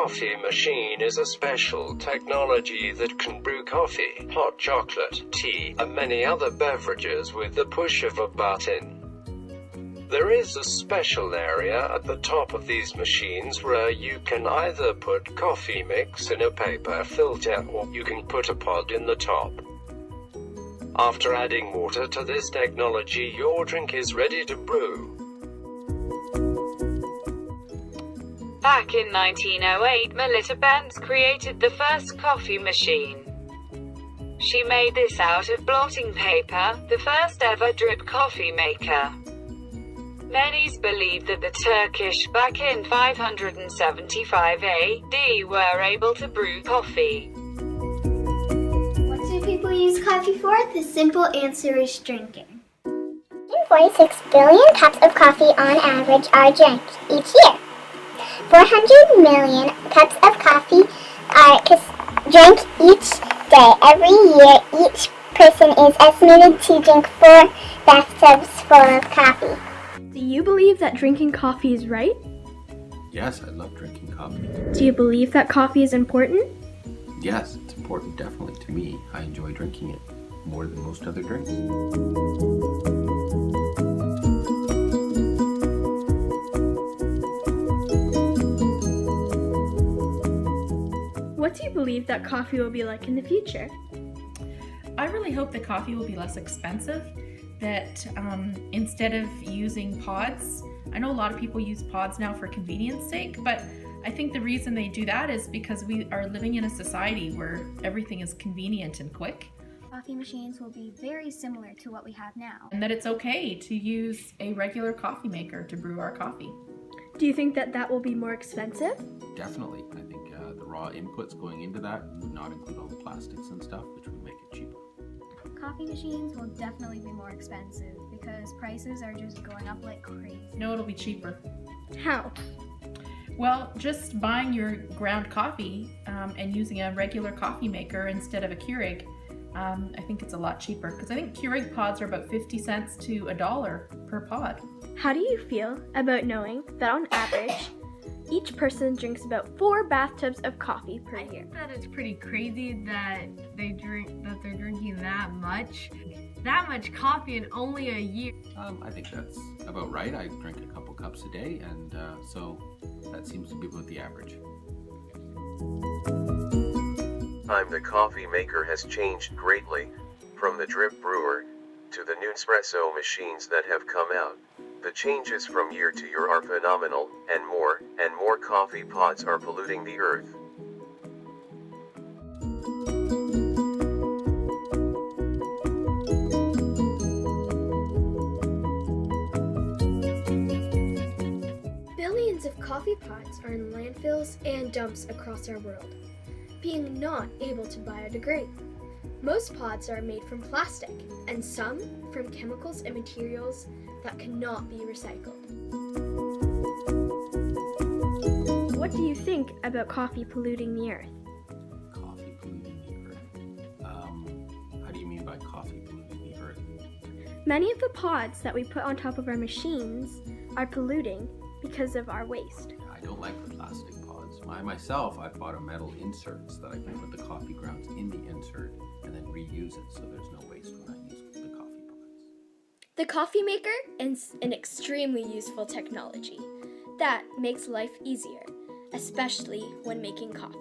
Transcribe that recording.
coffee machine is a special technology that can brew coffee, hot chocolate, tea, and many other beverages with the push of a button. There is a special area at the top of these machines where you can either put coffee mix in a paper filter or you can put a pod in the top. After adding water to this technology, your drink is ready to brew. Back in 1908, Melita Benz created the first coffee machine. She made this out of blotting paper, the first ever drip coffee maker. Many believe that the Turkish back in 575 AD were able to brew coffee. What do people use coffee for? The simple answer is drinking. 46 billion cups of coffee on average are drank each year. 400 million cups of coffee are drank each day. Every year, each person is estimated to drink 4 bathtubs full of coffee. Do you believe that drinking coffee is right? Yes, I love drinking coffee. Do you believe that coffee is important? Yes, it's important definitely to me. I enjoy drinking it more than most other drinks. What do you believe that coffee will be like in the future? I really hope that coffee will be less expensive, that instead of using pods, I know a lot of people use pods now for convenience sake, but I think the reason they do that is because we are living in a society where everything is convenient and quick. Coffee machines will be very similar to what we have now. And that it's okay to use a regular coffee maker to brew our coffee. Do you think that that will be more expensive? Definitely. I think the raw inputs going into that would not include all the plastics and stuff, which would make it cheaper. Coffee machines will definitely be more expensive because prices are just going up like crazy. No, it'll be cheaper. How? Well, just buying your ground coffee and using a regular coffee maker instead of a Keurig, I think it's a lot cheaper because I think Keurig pods are about 50 cents to $1 per pod. How do you feel about knowing that on average, each person drinks about 4 bathtubs of coffee per year? I think that it's pretty crazy that they're drinking that much coffee in only a year. I think that's about right. I drink a couple cups a day, and so that seems to be about the average. The coffee maker has changed greatly, from the drip brewer to the new espresso machines that have come out. The changes from year to year are phenomenal, and more coffee pods are polluting the earth. Billions of coffee pods are in landfills and dumps across our world, being not able to biodegrade. Most pods are made from plastic, and some from chemicals and materials that cannot be recycled. What do you think about coffee polluting the earth? Coffee polluting the earth? How do you mean by coffee polluting the earth? Many of the pods that we put on top of our machines are polluting because of our waste. I don't like the plastic pods. Myself, I've bought a metal insert so that I can put the coffee grounds in the insert and then reuse it so there's no waste when I use the coffee pods. The coffee maker is an extremely useful technology that makes life easier, especially when making coffee.